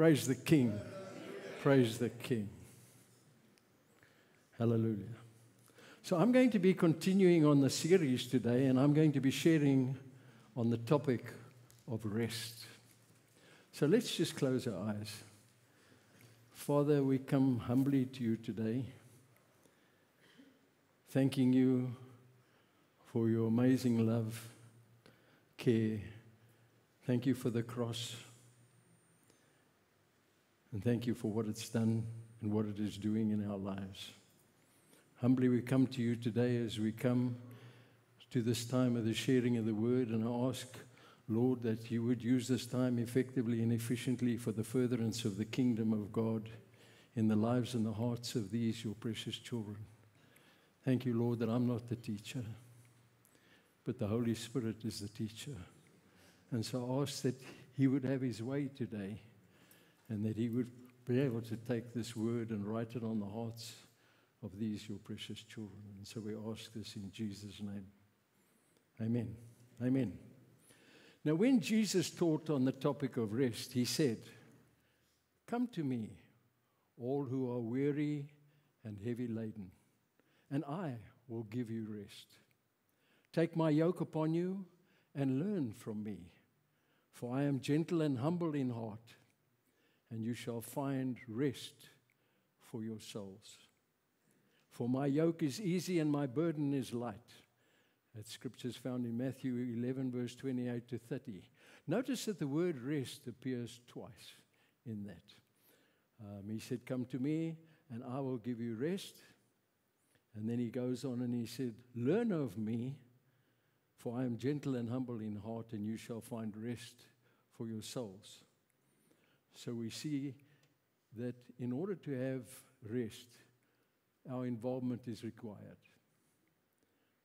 Praise the King. Praise the King. Hallelujah. So I'm going to be continuing on the series today, and I'm going to be sharing on the topic of rest. So let's just close our eyes. Father, we come humbly to you today, thanking you for your amazing love, care. Thank you for the cross. And thank you for what it's done and what it is doing in our lives. Humbly we come to you today as we come to this time of the sharing of the word, and I ask, Lord, that you would use this time effectively and efficiently for the furtherance of the kingdom of God in the lives and the hearts of these, your precious children. Thank you, Lord, that I'm not the teacher, but the Holy Spirit is the teacher. And so I ask that he would have his way today, and that he would be able to take this word and write it on the hearts of these, your precious children. And so we ask this in Jesus' name. Amen. Amen. Now, when Jesus taught on the topic of rest, he said, "Come to me, all who are weary and heavy laden, and I will give you rest. Take my yoke upon you and learn from me, for I am gentle and humble in heart, and you shall find rest for your souls. For my yoke is easy and my burden is light." That scripture is found in Matthew 11, verse 28 to 30. Notice that the word rest appears twice in that. He said, "Come to me and I will give you rest." And then he goes on and he said, "Learn of me, for I am gentle and humble in heart, and you shall find rest for your souls." So we see that in order to have rest, our involvement is required.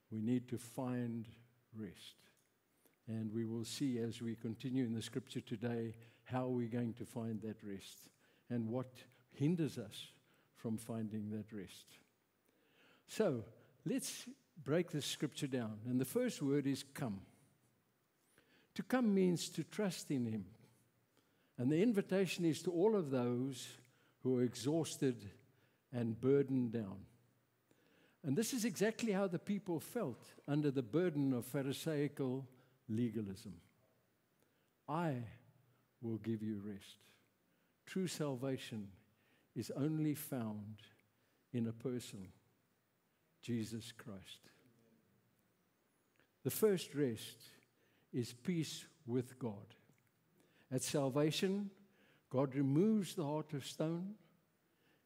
We need to find rest. And we will see as we continue in the scripture today how we're going to find that rest and what hinders us from finding that rest. So let's break this scripture down. And the first word is come. To come means to trust in him. And the invitation is to all of those who are exhausted and burdened down. And this is exactly how the people felt under the burden of Pharisaical legalism. I will give you rest. True salvation is only found in a person, Jesus Christ. The first rest is peace with God. At salvation, God removes the heart of stone,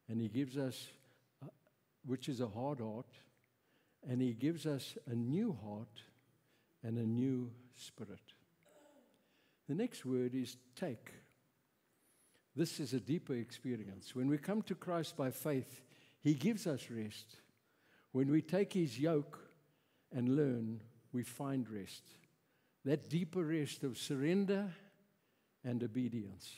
and he gives us, which is a hard heart, and he gives us a new heart and a new spirit. The next word is take. This is a deeper experience. When we come to Christ by faith, he gives us rest. When we take his yoke and learn, we find rest. That deeper rest of surrender and obedience.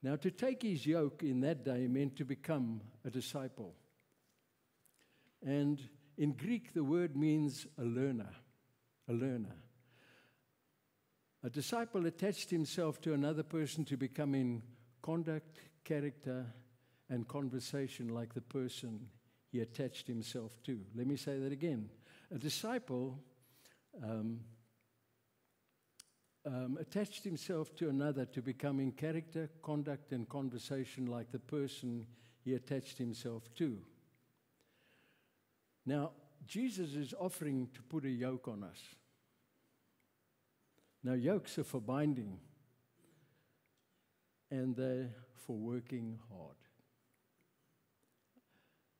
Now, to take his yoke in that day meant to become a disciple. And in Greek, the word means a learner, a learner. A disciple attached himself to another person to become in conduct, character, and conversation like the person he attached himself to. Let me say that again. A disciple attached himself to another to become in character, conduct, and conversation like the person he attached himself to. Now, Jesus is offering to put a yoke on us. Now, yokes are for binding, and they're for working hard.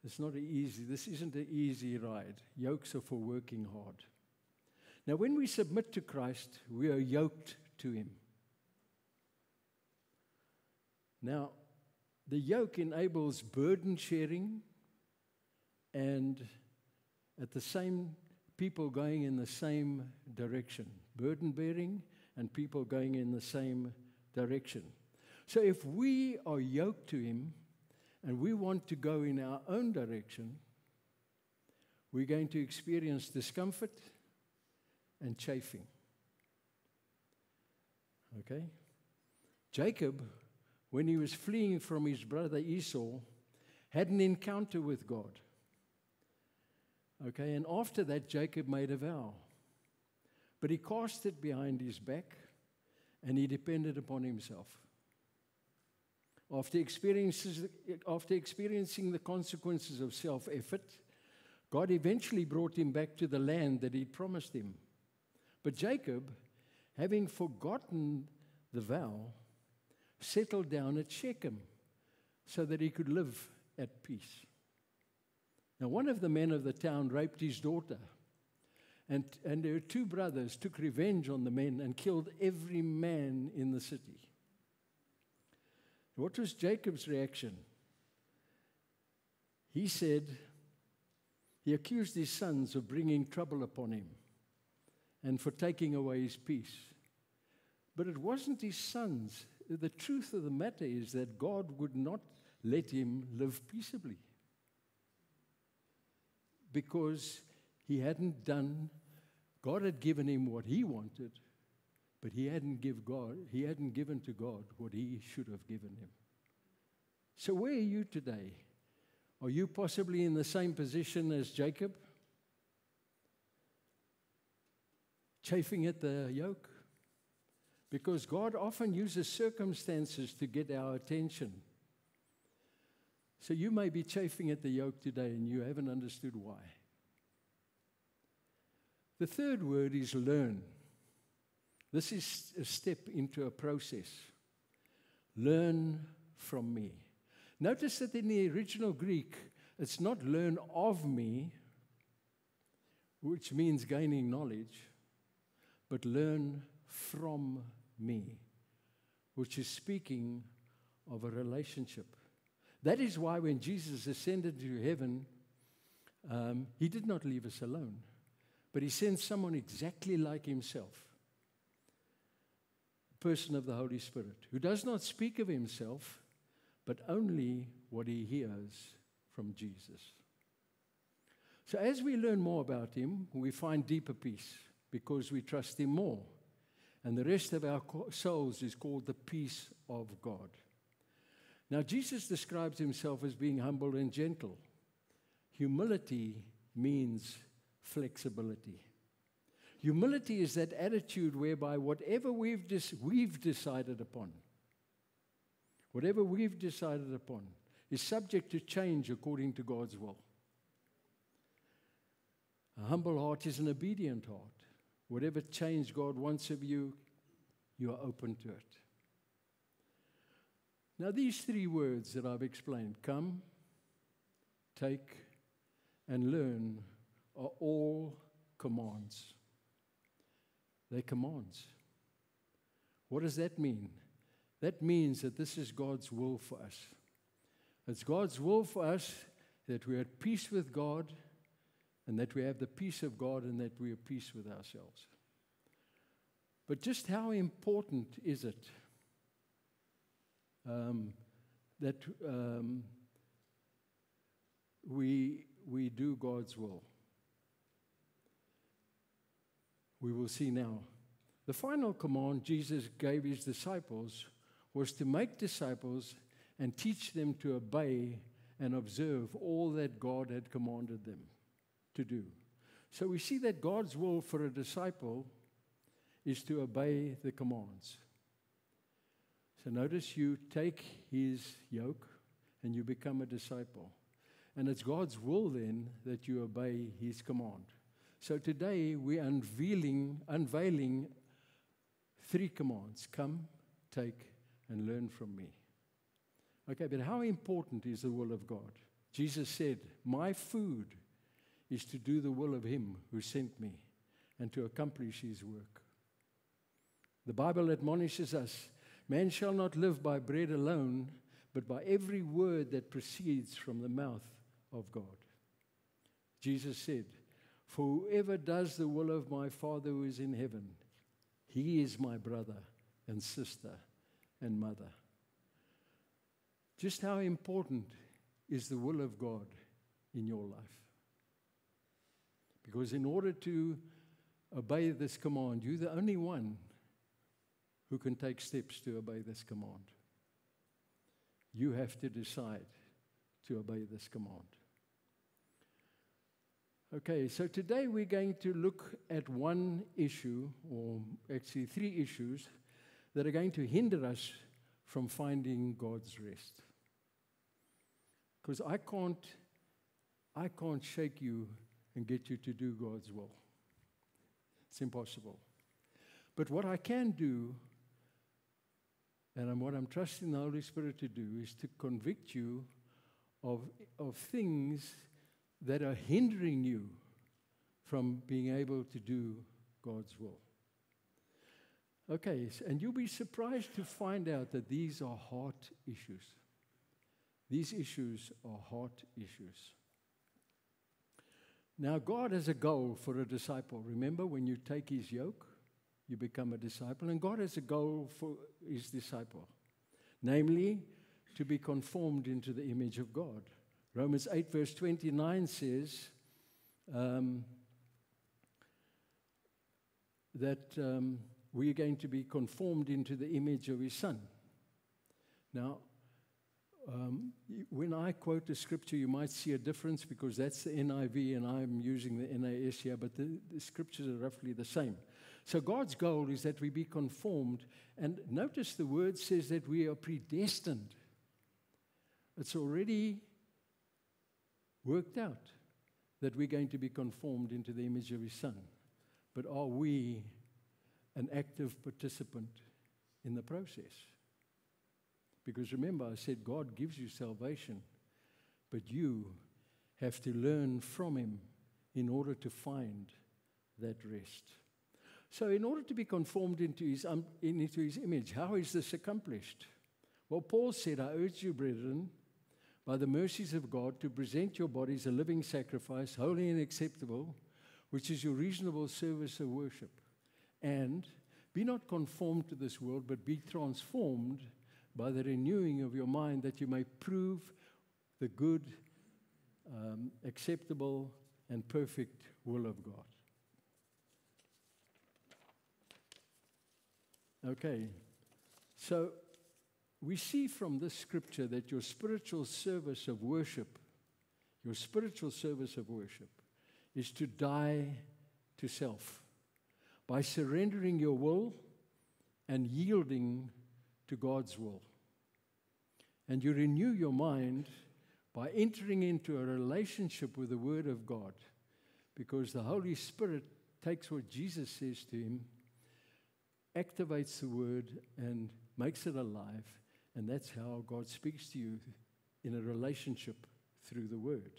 It's not easy. This isn't an easy ride. Yokes are for working hard. Now, when we submit to Christ, we are yoked to him. Now, the yoke enables burden sharing and at the same people going in the same direction. Burden bearing and people going in the same direction. So if we are yoked to him and we want to go in our own direction, we're going to experience discomfort and chafing. Okay? Jacob, when he was fleeing from his brother Esau, had an encounter with God. Okay, and after that, Jacob made a vow. But he cast it behind his back, and he depended upon himself. After experiencing the consequences of self-effort, God eventually brought him back to the land that he'd promised him. But Jacob, having forgotten the vow, settled down at Shechem so that he could live at peace. Now, one of the men of the town raped his daughter, and their two brothers took revenge on the men and killed every man in the city. What was Jacob's reaction? He accused his sons of bringing trouble upon him and for taking away his peace. But it wasn't his sons. The truth of the matter is that God would not let him live peaceably because God had given him what he wanted, but he hadn't given to God what he should have given him. So where are you today? Are you possibly in the same position as Jacob? Chafing at the yoke? Because God often uses circumstances to get our attention. So you may be chafing at the yoke today and you haven't understood why. The third word is learn. This is a step into a process. Learn from me. Notice that in the original Greek, it's not learn of me, which means gaining knowledge, but learn from me, which is speaking of a relationship. That is why when Jesus ascended to heaven, he did not leave us alone, but he sent someone exactly like himself, a person of the Holy Spirit, who does not speak of himself, but only what he hears from Jesus. So as we learn more about him, we find deeper peace because we trust him more. And the rest of our souls is called the peace of God. Now, Jesus describes himself as being humble and gentle. Humility means flexibility. Humility is that attitude whereby whatever we've decided upon, is subject to change according to God's will. A humble heart is an obedient heart. Whatever change God wants of you, you are open to it. Now, these three words that I've explained, come, take, and learn, are all commands. They're commands. What does that mean? That means that this is God's will for us. It's God's will for us that we're at peace with God and that we have the peace of God and that we're at peace with ourselves. But just how important is it that we do God's will? We will see now. The final command Jesus gave his disciples was to make disciples and teach them to obey and observe all that God had commanded them to do. So we see that God's will for a disciple is to obey the commands. So notice you take his yoke and you become a disciple. And it's God's will then that you obey his command. So today we're unveiling three commands. Come, take, and learn from me. Okay, but how important is the will of God? Jesus said, my food is to do the will of him who sent me and to accomplish his work. The Bible admonishes us, man shall not live by bread alone, but by every word that proceeds from the mouth of God. Jesus said, for whoever does the will of my Father who is in heaven, he is my brother and sister and mother. Just how important is the will of God in your life? Because in order to obey this command, you're the only one who can take steps to obey this command. You have to decide to obey this command. Okay, so today we're going to look at one issue, or actually 3 issues, that are going to hinder us from finding God's rest. Because I can't shake you and get you to do God's will. It's impossible. But what I can do, and what I'm trusting the Holy Spirit to do, is to convict you of things that are hindering you from being able to do God's will. Okay, and you'll be surprised to find out that these are heart issues. These issues are heart issues. Now, God has a goal for a disciple. Remember, when you take His yoke, you become a disciple. And God has a goal for His disciple, namely, to be conformed into the image of God. Romans 8 verse 29 says that we are going to be conformed into the image of His Son. Now, when I quote the scripture, you might see a difference because that's the NIV and I'm using the NAS here, but the scriptures are roughly the same. So God's goal is that we be conformed. And notice the word says that we are predestined. It's already worked out that we're going to be conformed into the image of His Son. But are we an active participant in the process? Because remember, I said God gives you salvation, but you have to learn from Him in order to find that rest. So in order to be conformed into His image, how is this accomplished? Well, Paul said, I urge you, brethren, by the mercies of God, to present your bodies a living sacrifice, holy and acceptable, which is your reasonable service of worship. And be not conformed to this world, but be transformed by the renewing of your mind, that you may prove the good, acceptable, and perfect will of God. Okay, so we see from this scripture that your spiritual service of worship is to die to self by surrendering your will and yielding to God's will. And you renew your mind by entering into a relationship with the Word of God, because the Holy Spirit takes what Jesus says to him, activates the Word, and makes it alive. And that's how God speaks to you in a relationship through the Word.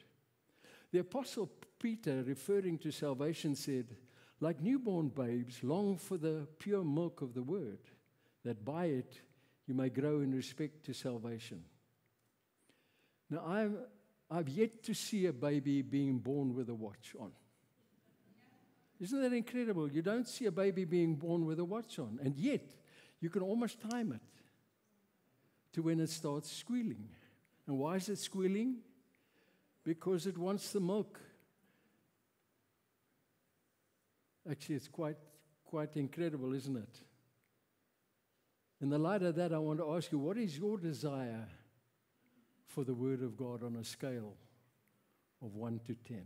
The Apostle Peter, referring to salvation, said, like newborn babes, long for the pure milk of the Word, that by it you may grow in respect to salvation. Now, I've yet to see a baby being born with a watch on. Isn't that incredible? You don't see a baby being born with a watch on, and yet you can almost time it to when it starts squealing. And why is it squealing? Because it wants the milk. Actually, it's quite incredible, isn't it? In the light of that, I want to ask you, what is your desire for the Word of God on a scale of 1 to 10?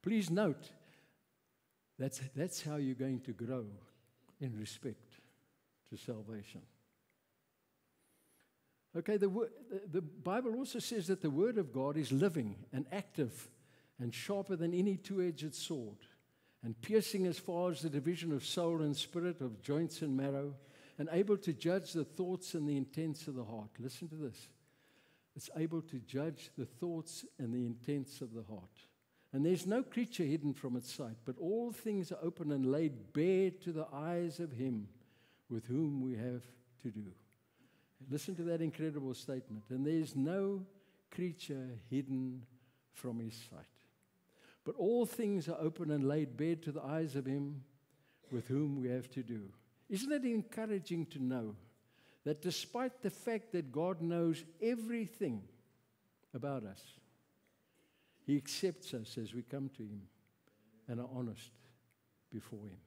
Please note, that's how you're going to grow in respect to salvation. Okay, the Bible also says that the Word of God is living and active and sharper than any two-edged sword, and piercing as far as the division of soul and spirit, of joints and marrow, and able to judge the thoughts and the intents of the heart. Listen to this. It's able to judge the thoughts and the intents of the heart. And there's no creature hidden from its sight, but all things are open and laid bare to the eyes of Him with whom we have to do. Listen to that incredible statement. And there's no creature hidden from His sight, but all things are open and laid bare to the eyes of Him with whom we have to do. Isn't it encouraging to know that despite the fact that God knows everything about us, He accepts us as we come to Him and are honest before Him?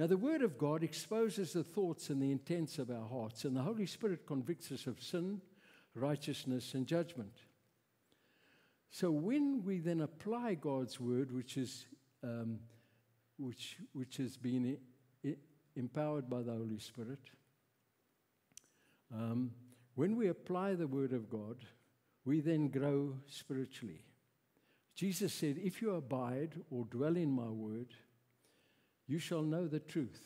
Now, the Word of God exposes the thoughts and the intents of our hearts, and the Holy Spirit convicts us of sin, righteousness, and judgment. So when we then apply God's Word, which has been empowered by the Holy Spirit, when we apply the Word of God, we then grow spiritually. Jesus said, if you abide or dwell in my word, you shall know the truth.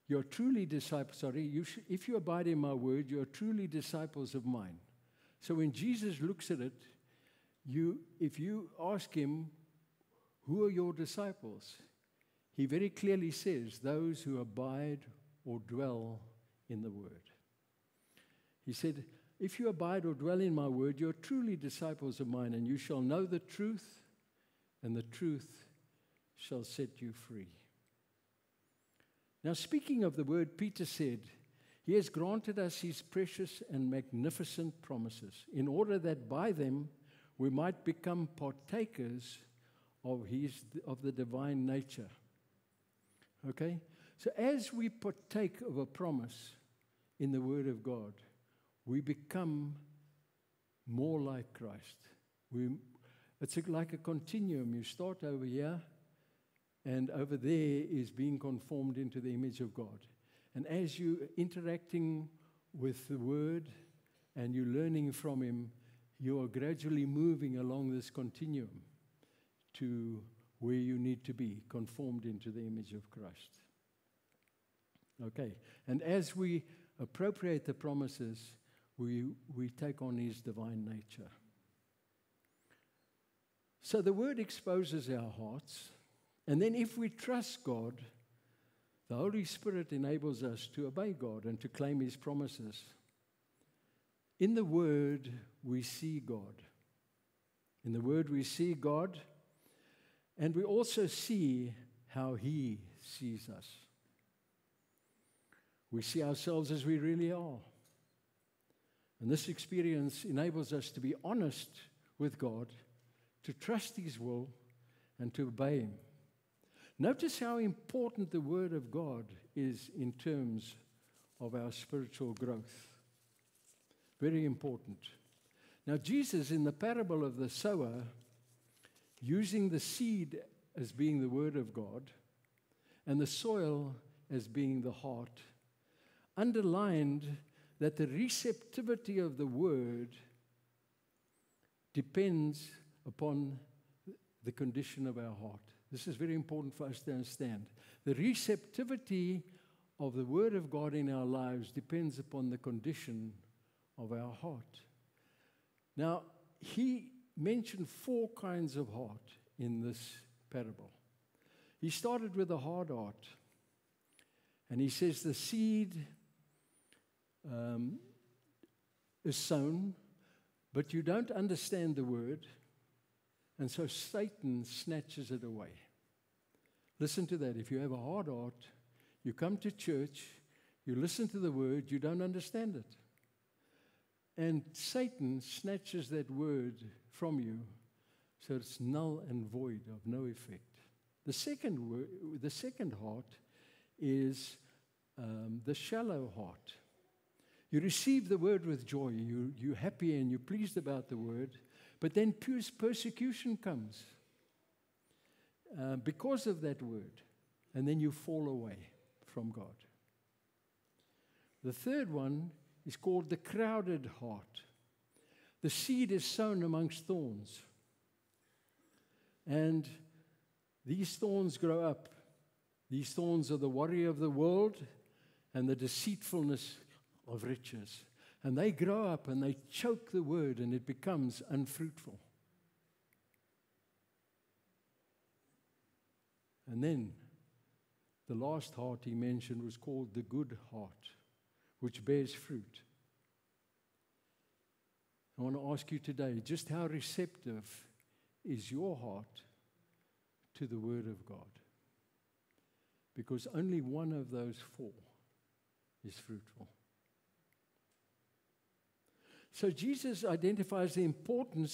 You're truly disciples, if you abide in my word, you're truly disciples of mine. So when Jesus looks at it, if you ask him, who are your disciples? He very clearly says, those who abide or dwell in the word. He said, if you abide or dwell in my word, you're truly disciples of mine, and you shall know the truth, and the truth shall set you free. Now, speaking of the word, Peter said, he has granted us his precious and magnificent promises, in order that by them we might become partakers of the divine nature. Okay? So as we partake of a promise in the Word of God, we become more like Christ. It's like a continuum. You start over here, and over there is being conformed into the image of God. And as you're interacting with the Word and you're learning from him, you are gradually moving along this continuum to where you need to be, conformed into the image of Christ. Okay, and as we appropriate the promises, we take on his divine nature. So the word exposes our hearts, and then if we trust God, the Holy Spirit enables us to obey God and to claim his promises. In the word, we see God. In the word, we see God, and we also see how he sees us. We see ourselves as we really are. And this experience enables us to be honest with God, to trust his will, and to obey him. Notice how important the Word of God is in terms of our spiritual growth. Very important. Now, Jesus, in the parable of the sower, using the seed as being the Word of God and the soil as being the heart, underlined that the receptivity of the Word depends upon the condition of our heart. This is very important for us to understand. The receptivity of the Word of God in our lives depends upon the condition of our heart. Now, he mentioned 4 kinds of heart in this parable. He started with a hard heart, and he says the seed is sown, but you don't understand the word, and so Satan snatches it away. Listen to that. If you have a hard heart, you come to church, you listen to the word, you don't understand it. And Satan snatches that word from you, so it's null and void, of no effect. The second heart is the shallow heart. You receive the word with joy. You're happy and you're pleased about the word, but then persecution comes because of that word, and then you fall away from God. The third one is called the crowded heart. The seed is sown amongst thorns, and these thorns grow up. These thorns are the worry of the world and the deceitfulness of riches. And they grow up and they choke the word, and it becomes unfruitful. And then the last heart he mentioned was called the good heart, which bears fruit. I want to ask you today, just how receptive is your heart to the Word of God? Because only one of those 4 is fruitful. So Jesus identifies the important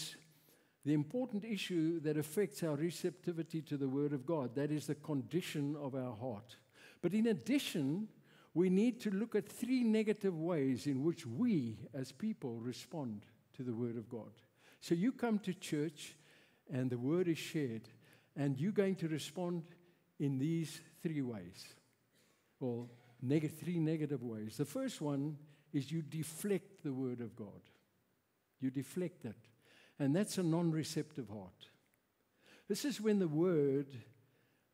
issue that affects our receptivity to the Word of God. That is the condition of our heart. But in addition, we need to look at 3 negative ways in which we as people respond to the Word of God. So you come to church and the Word is shared, and you're going to respond in these 3 ways, or 3 negative ways. The first one is you deflect the Word of God. You deflect it. And that's a non-receptive heart. This is when the Word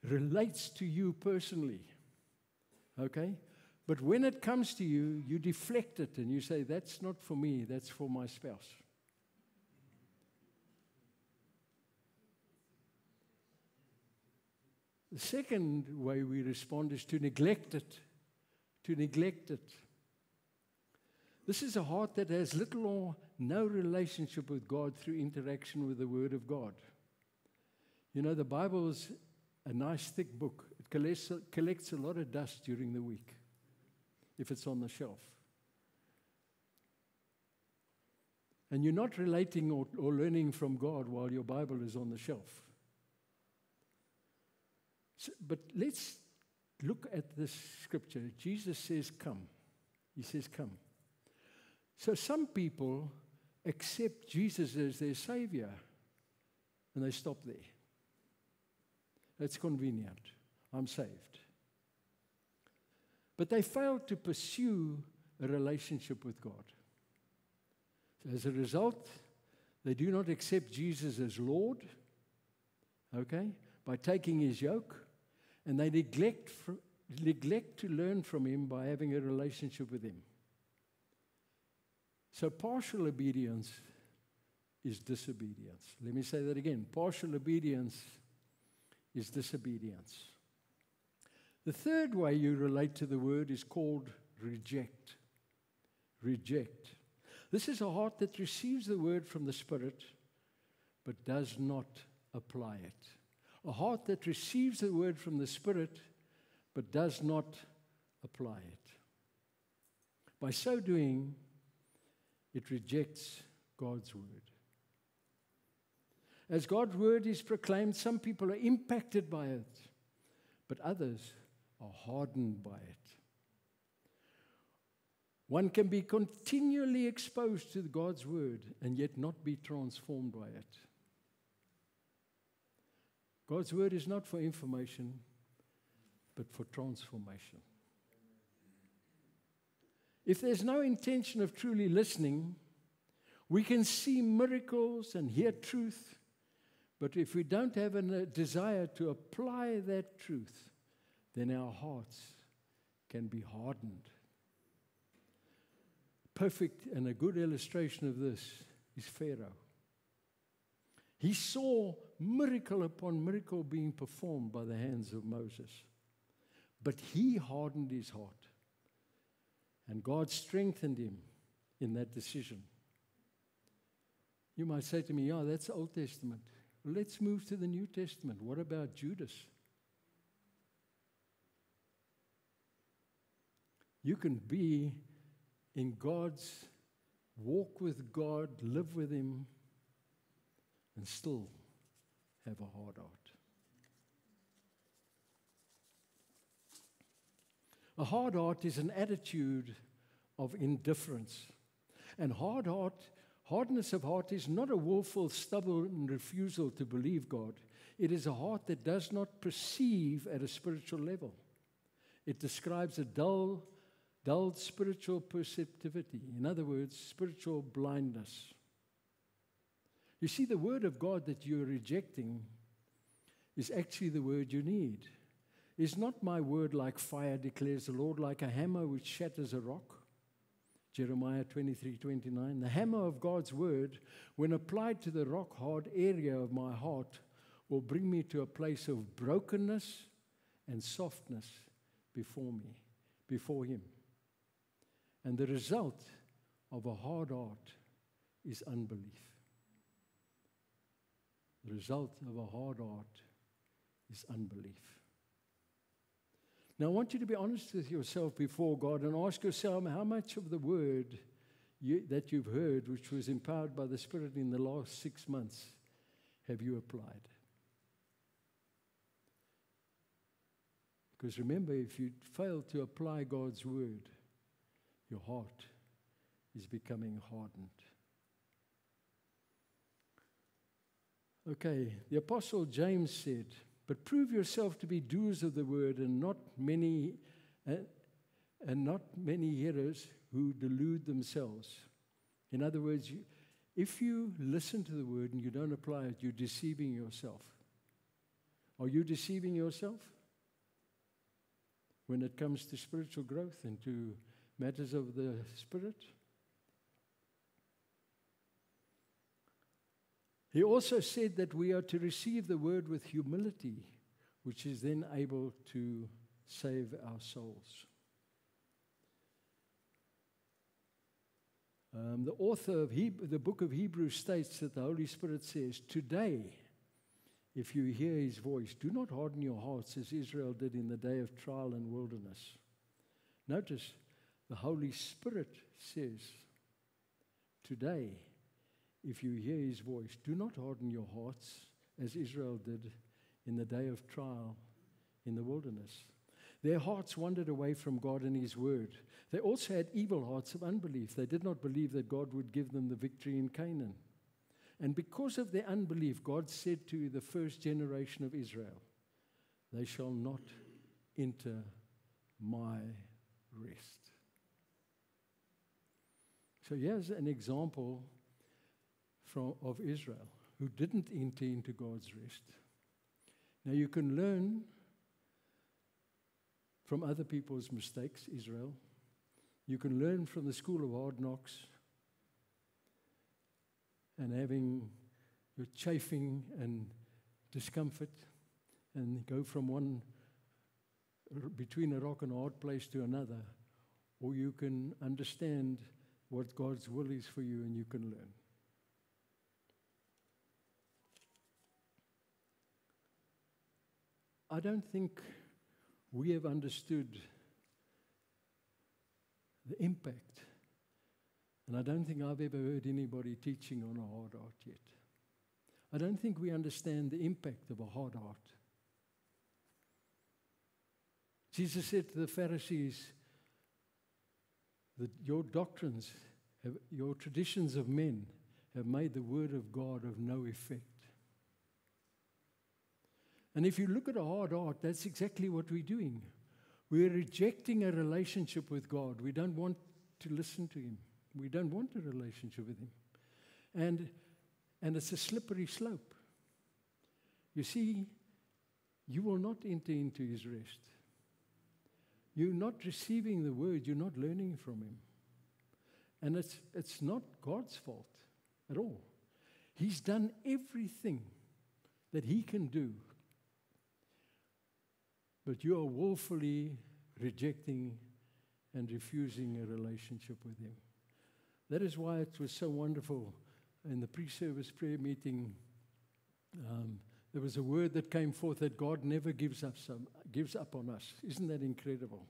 relates to you personally. Okay? But when it comes to you, you deflect it and you say, that's not for me, that's for my spouse. The second way we respond is to neglect it. To neglect it. This is a heart that has little or no relationship with God through interaction with the Word of God. You know, the Bible is a nice thick book. It collects a lot of dust during the week if it's on the shelf. And you're not relating or learning from God while your Bible is on the shelf. So, but let's look at this scripture. Jesus says, come. He says, come. So some people accept Jesus as their Savior, and they stop there. It's convenient. I'm saved. But they fail to pursue a relationship with God. So as a result, they do not accept Jesus as Lord, okay, by taking His yoke, and they neglect to learn from Him by having a relationship with Him. So partial obedience is disobedience. Let me say that again. Partial obedience is disobedience. The third way you relate to the Word is called reject. Reject. This is a heart that receives the Word from the Spirit but does not apply it. A heart that receives the Word from the Spirit but does not apply it. By so doing, it rejects God's Word. As God's Word is proclaimed, some people are impacted by it, but others are hardened by it. One can be continually exposed to God's Word and yet not be transformed by it. God's Word is not for information, but for transformation. If there's no intention of truly listening, we can see miracles and hear truth, but if we don't have a desire to apply that truth, then our hearts can be hardened. Perfect and a good illustration of this is Pharaoh. He saw miracle upon miracle being performed by the hands of Moses, but he hardened his heart. And God strengthened him in that decision. You might say to me, yeah, that's Old Testament. Well, let's move to the New Testament. What about Judas? You can be in God's walk with God, live with Him, and still have a hard heart. A hard heart is an attitude of indifference. And hardness of heart is not a willful, stubborn refusal to believe God. It is a heart that does not perceive at a spiritual level. It describes a dull spiritual perceptivity. In other words, spiritual blindness. You see, the word of God that you're rejecting is actually the word you need. Is not my word like fire, declares the Lord, like a hammer which shatters a rock? Jeremiah 23:29. The hammer of God's word, when applied to the rock-hard area of my heart, will bring me to a place of brokenness and softness before Him. And the result of a hard heart is unbelief. The result of a hard heart is unbelief. Now, I want you to be honest with yourself before God and ask yourself how much of the word that you've heard, which was empowered by the Spirit in the last 6 months, have you applied? Because remember, if you fail to apply God's word, your heart is becoming hardened. Okay, the Apostle James said, "But prove yourself to be doers of the word, and not many hearers who delude themselves." In other words, if you listen to the word and you don't apply it, you're deceiving yourself. Are you deceiving yourself when it comes to spiritual growth and to matters of the Spirit? He also said that we are to receive the word with humility, which is then able to save our souls. The author of the book of Hebrews states that the Holy Spirit says, "Today, if you hear his voice, do not harden your hearts as Israel did in the day of trial and wilderness." Notice, the Holy Spirit says, "Today, if you hear his voice, do not harden your hearts as Israel did in the day of trial in the wilderness." Their hearts wandered away from God and his word. They also had evil hearts of unbelief. They did not believe that God would give them the victory in Canaan. And because of their unbelief, God said to the first generation of Israel, "They shall not enter my rest." So here's an example of Israel who didn't enter into God's rest. Now you can learn from other people's mistakes, Israel. You can learn from the school of hard knocks and having your chafing and discomfort and go from between a rock and a hard place to another. Or you can understand what God's will is for you and you can learn. I don't think we have understood the impact, and I don't think I've ever heard anybody teaching on a hard heart yet. I don't think we understand the impact of a hard heart. Jesus said to the Pharisees that your doctrines, your traditions of men have made the word of God of no effect. And if you look at a hard heart, that's exactly what we're doing. We're rejecting a relationship with God. We don't want to listen to him. We don't want a relationship with him. And it's a slippery slope. You see, you will not enter into his rest. You're not receiving the word. You're not learning from him. And it's not God's fault at all. He's done everything that he can do. But you are woefully rejecting and refusing a relationship with him. That is why it was so wonderful in the pre-service prayer meeting. There was a word that came forth that God never gives up on us. Isn't that incredible?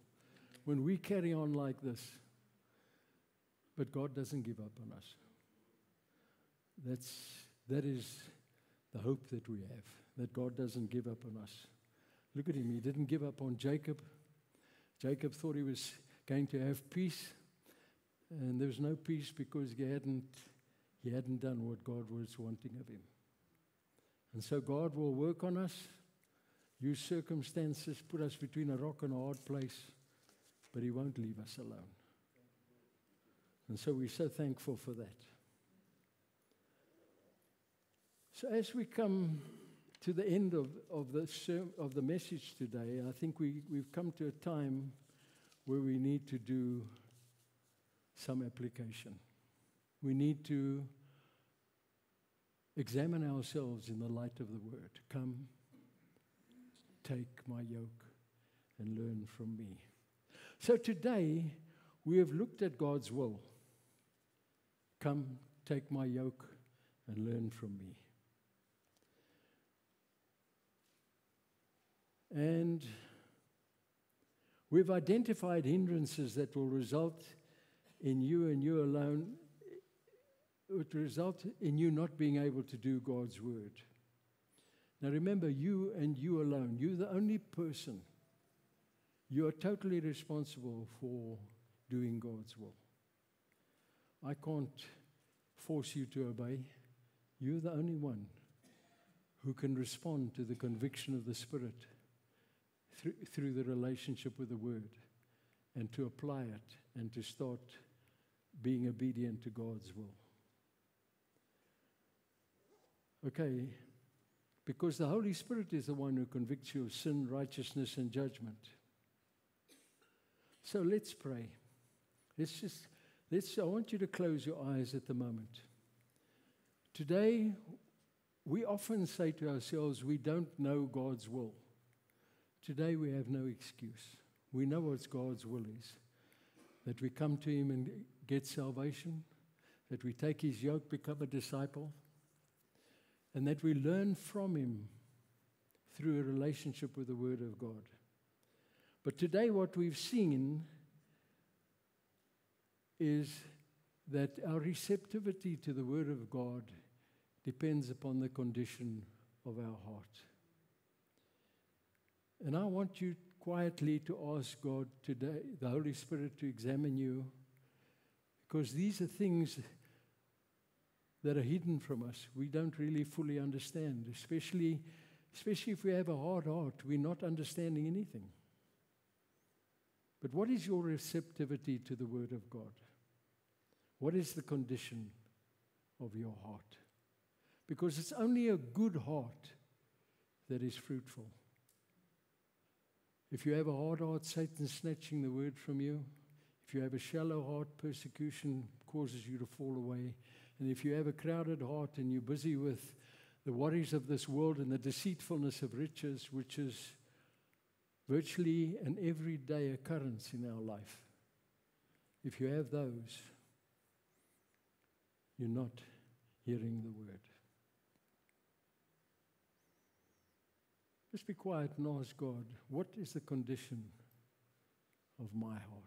When we carry on like this, but God doesn't give up on us. That is the hope that we have, that God doesn't give up on us. Look at him. He didn't give up on Jacob. Jacob thought he was going to have peace, and there was no peace because he hadn't done what God was wanting of him. And so God will work on us, use circumstances, put us between a rock and a hard place, but he won't leave us alone. And so we're so thankful for that. So as we come to the end of the message today, I think we've come to a time where we need to do some application. We need to examine ourselves in the light of the word. Come, take my yoke and learn from me. So today, we have looked at God's will. Come, take my yoke and learn from me. And we've identified hindrances that will result in you and you alone. It would result in you not being able to do God's word. Now remember, you and you alone. You're the only person You are totally responsible for doing God's will. I can't force you to obey. You're the only one who can respond to the conviction of the Spirit through the relationship with the Word, and to apply it and to start being obedient to God's will. Okay, because the Holy Spirit is the one who convicts you of sin, righteousness, and judgment. So let's pray. I want you to close your eyes at the moment. Today, we often say to ourselves, we don't know God's will. Today, we have no excuse. We know what God's will is. That we come to Him and get salvation, that we take His yoke, become a disciple, and that we learn from Him through a relationship with the Word of God. But today what we've seen is that our receptivity to the Word of God depends upon the condition of our heart. And I want you quietly to ask God today, the Holy Spirit, to examine you, because these are things that are hidden from us. We don't really fully understand, especially if we have a hard heart, we're not understanding anything. But what is your receptivity to the Word of God? What is the condition of your heart? Because it's only a good heart that is fruitful. If you have a hard heart, Satan's snatching the Word from you. If you have a shallow heart, persecution causes you to fall away. And if you have a crowded heart and you're busy with the worries of this world and the deceitfulness of riches, which is virtually an everyday occurrence in our life, if you have those, you're not hearing the Word. Just be quiet and ask God, what is the condition of my heart?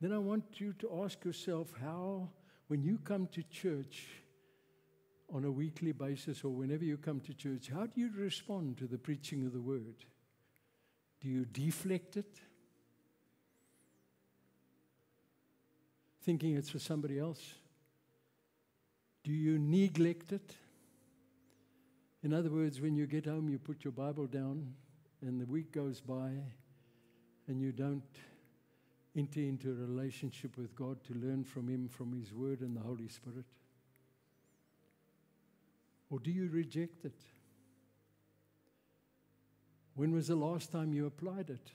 Then I want you to ask yourself how, when you come to church on a weekly basis or whenever you come to church, how do you respond to the preaching of the Word? Do you deflect it, thinking it's for somebody else? Do you neglect it? In other words, when you get home, you put your Bible down and the week goes by and you don't enter into a relationship with God to learn from Him, from His Word and the Holy Spirit? Or do you reject it? When was the last time you applied it,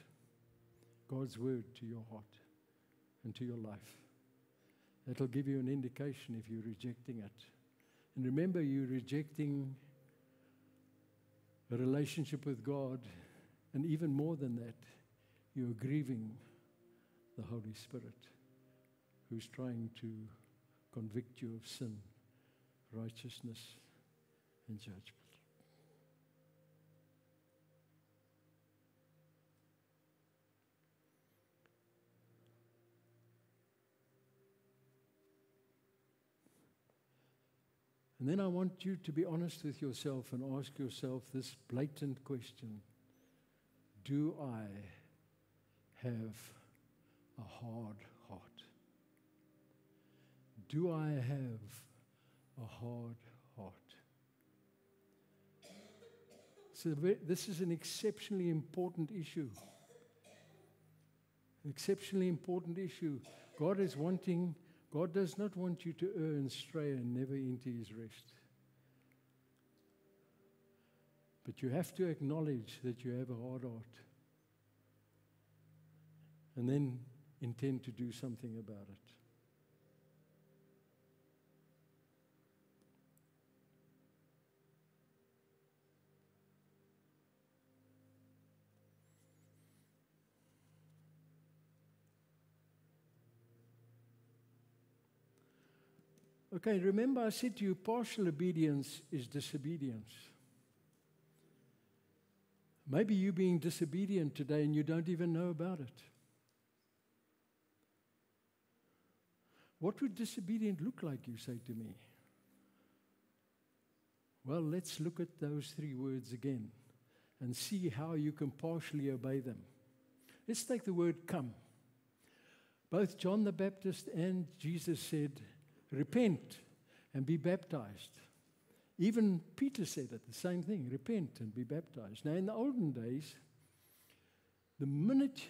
God's Word, to your heart and to your life? That'll give you an indication if you're rejecting it. And remember, you're rejecting a relationship with God, and even more than that, you're grieving the Holy Spirit, who's trying to convict you of sin, righteousness, and judgment. And then I want you to be honest with yourself and ask yourself this blatant question: do I have a hard heart? Do I have a hard heart? So this is an exceptionally important issue. An exceptionally important issue. God does not want you to err and stray and never enter His rest. But you have to acknowledge that you have a hard heart. And then intend to do something about it. Okay, remember I said to you, partial obedience is disobedience. Maybe you're being disobedient today and you don't even know about it. What would disobedient look like, you say to me? Well, let's look at those 3 words again and see how you can partially obey them. Let's take the word come. Both John the Baptist and Jesus said, repent and be baptized. Even Peter said it, the same thing, repent and be baptized. Now, in the olden days, the minute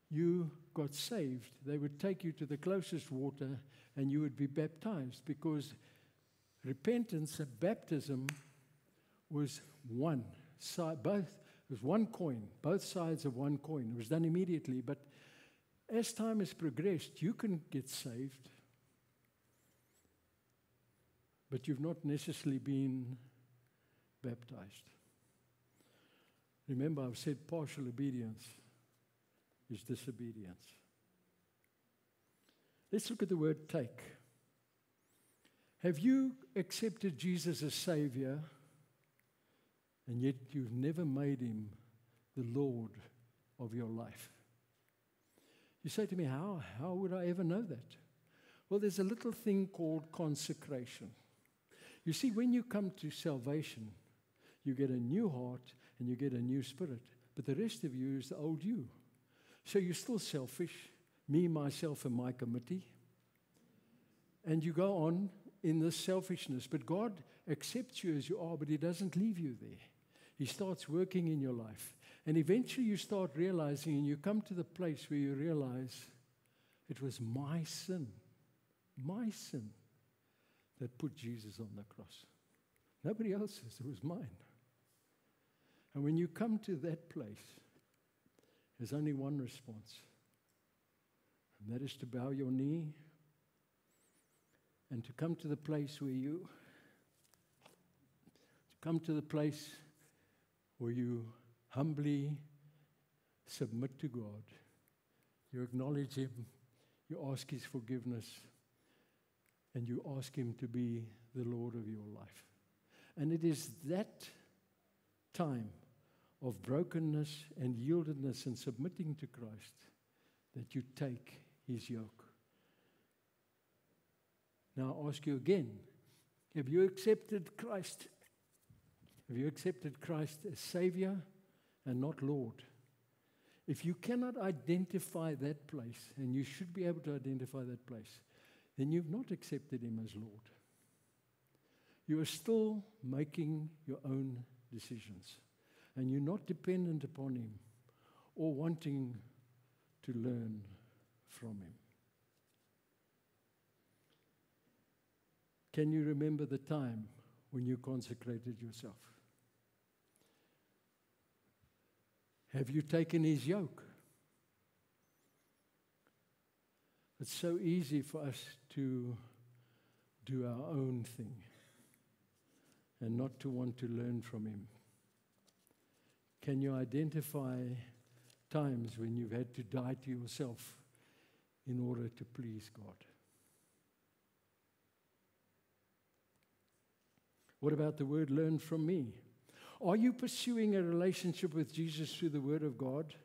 you got saved, they would take you to the closest water and you would be baptized, because repentance and baptism was one side, both, it was one coin, both sides of one coin. It was done immediately, but as time has progressed, you can get saved, but you've not necessarily been baptized. Remember, I've said partial obedience is disobedience. Let's look at the word take. Have you accepted Jesus as Savior, and yet you've never made him the Lord of your life? You say to me, how would I ever know that? Well, there's a little thing called consecration. You see, when you come to salvation, you get a new heart and you get a new spirit. But the rest of you is the old you. So you're still selfish, me, myself, and my committee. And you go on in this selfishness. But God accepts you as you are, but he doesn't leave you there. He starts working in your life. And eventually you start realizing, and you come to the place where you realize it was my sin that put Jesus on the cross. Nobody else's, it was mine. And when you come to that place, there's only one response, and that is to bow your knee and to come to the place where you humbly submit to God. You acknowledge him, you ask his forgiveness, and you ask him to be the Lord of your life. And it is that time of brokenness and yieldedness and submitting to Christ that you take his yoke. Now I ask you again, have you accepted Christ? Have you accepted Christ as Savior and not Lord? If you cannot identify that place, and you should be able to identify that place, then you've not accepted him as Lord. You are still making your own decisions, and you're not dependent upon him or wanting to learn from him. Can you remember the time when you consecrated yourself? Have you taken his yoke? It's so easy for us to do our own thing and not to want to learn from him. Can you identify times when you've had to die to yourself in order to please God? What about the word learn from me? Are you pursuing a relationship with Jesus through the Word of God,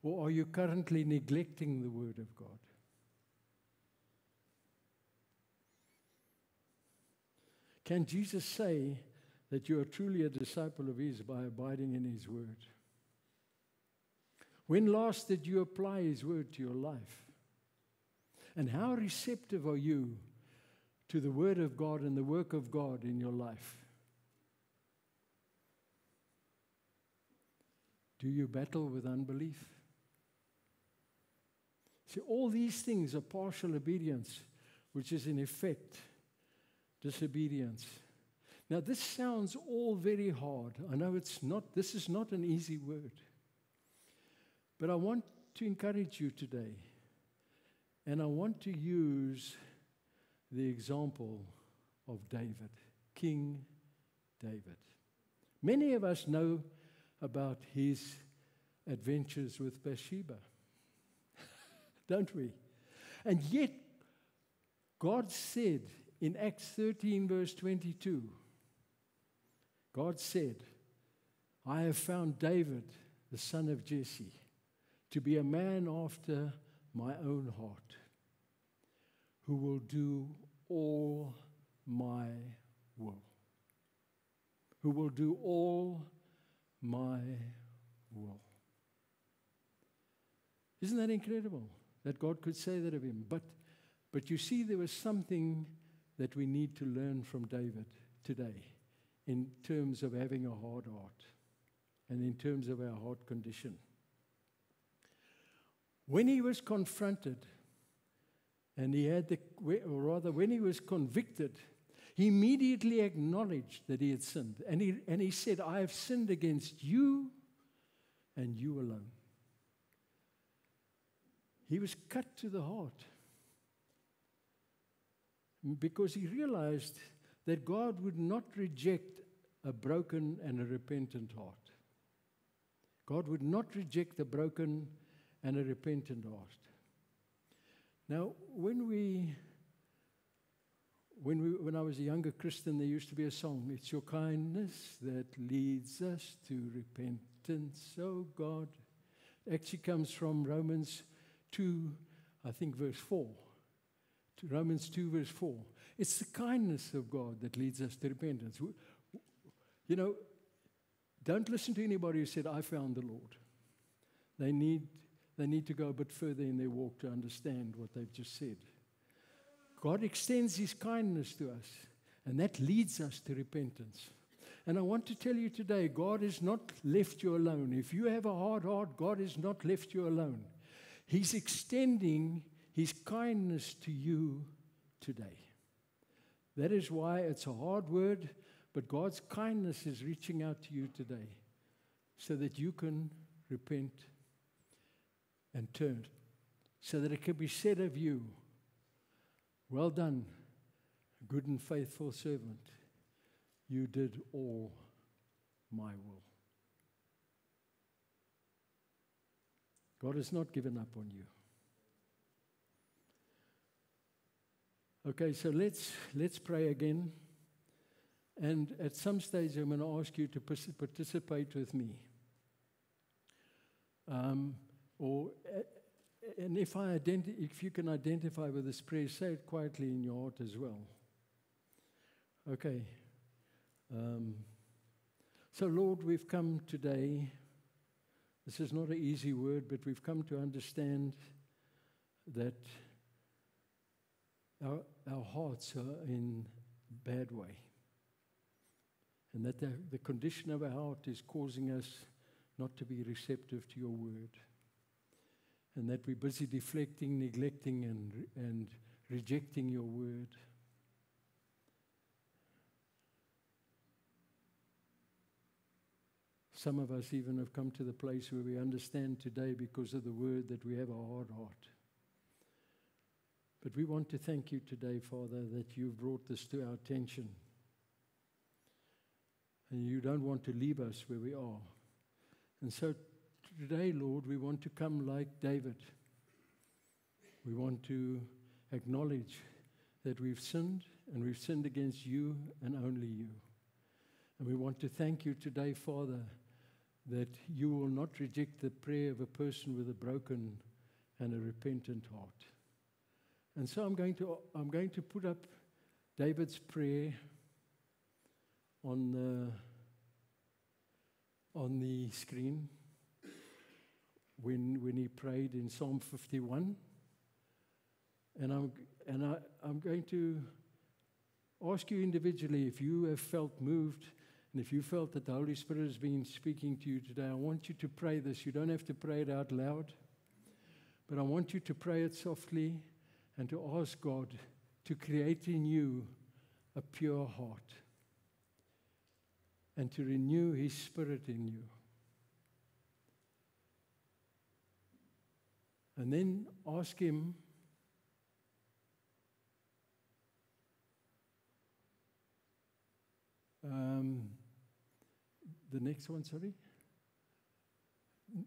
or are you currently neglecting the Word of God? Can Jesus say that you are truly a disciple of his by abiding in his Word? When last did you apply his Word to your life? And how receptive are you to the Word of God and the work of God in your life? Do you battle with unbelief? See, all these things are partial obedience, which is in effect disobedience. Now, this sounds all very hard. I know this is not an easy word. But I want to encourage you today, and I want to use the example of David, King David. Many of us know about his adventures with Bathsheba, don't we? And yet, God said in Acts 13, verse 22, God said, I have found David, the son of Jesse, to be a man after my own heart, who will do all my will. Who will do all my will. Isn't that incredible that God could say that of him? But you see, there was something that we need to learn from David today in terms of having a hard heart and in terms of our heart condition. When he was confronted, and when he was convicted, he immediately acknowledged that he had sinned. And he said, I have sinned against you and you alone. He was cut to the heart because he realized that God would not reject a broken and a repentant heart. God would not reject a broken and a repentant heart. Now, when I was a younger Christian, there used to be a song, it's your kindness that leads us to repentance, oh God. It actually comes from Romans 2, I think verse 4. To Romans 2, verse 4. It's the kindness of God that leads us to repentance. You know, don't listen to anybody who said, I found the Lord. They need to go a bit further in their walk to understand what they've just said. God extends his kindness to us, and that leads us to repentance. And I want to tell you today, God has not left you alone. If you have a hard heart, God has not left you alone. He's extending his kindness to you today. That is why it's a hard word, but God's kindness is reaching out to you today so that you can repent and turn, so that it can be said of you, well done, good and faithful servant. You did all my will. God has not given up on you. Okay, so let's pray again. And at some stage, I'm going to ask you to participate with me. And if you can identify with this prayer, say it quietly in your heart as well. Okay. So, Lord, we've come today. This is not an easy word, but we've come to understand that our hearts are in a bad way. And that the condition of our heart is causing us not to be receptive to your word. And that we're busy deflecting, neglecting, and rejecting your word. Some of us even have come to the place where we understand today because of the word that we have a hard heart. But we want to thank you today, Father, that you've brought this to our attention. And you don't want to leave us where we are. And so today, Lord, we want to come like David. We want to acknowledge that we've sinned, and we've sinned against you and only you. And we want to thank you today, Father, that you will not reject the prayer of a person with a broken and a repentant heart. And so I'm going to put up David's prayer on the screen when he prayed in Psalm 51. And I'm going to ask you individually if you have felt moved and if you felt that the Holy Spirit has been speaking to you today. I want you to pray this. You don't have to pray it out loud, but I want you to pray it softly and to ask God to create in you a pure heart and to renew his Spirit in you. And then ask him the next one, sorry.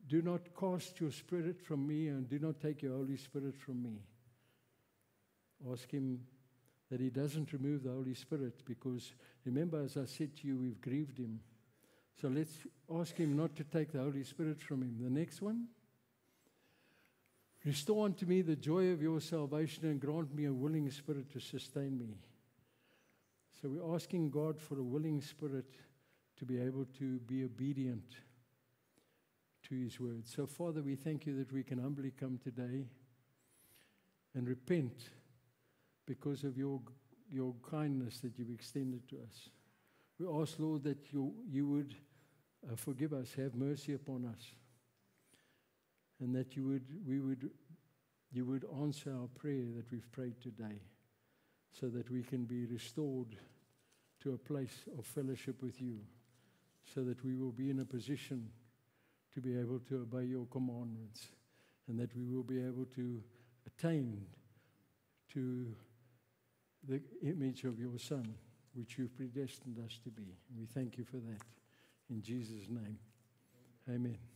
Do not cast your spirit from me, and do not take your Holy Spirit from me. Ask him that he doesn't remove the Holy Spirit, because remember, as I said to you, we've grieved him. So let's ask him not to take the Holy Spirit from him. The next one. Restore unto me the joy of your salvation and grant me a willing spirit to sustain me. So we're asking God for a willing spirit to be able to be obedient to his word. So Father, we thank you that we can humbly come today and repent because of your kindness that you've extended to us. We ask, Lord, that you would forgive us, have mercy upon us, and that you would answer our prayer that we've prayed today, so that we can be restored to a place of fellowship with you, so that we will be in a position to be able to obey your commandments, and that we will be able to attain to the image of your Son, which you've predestined us to be. And we thank you for that. In Jesus' name, amen.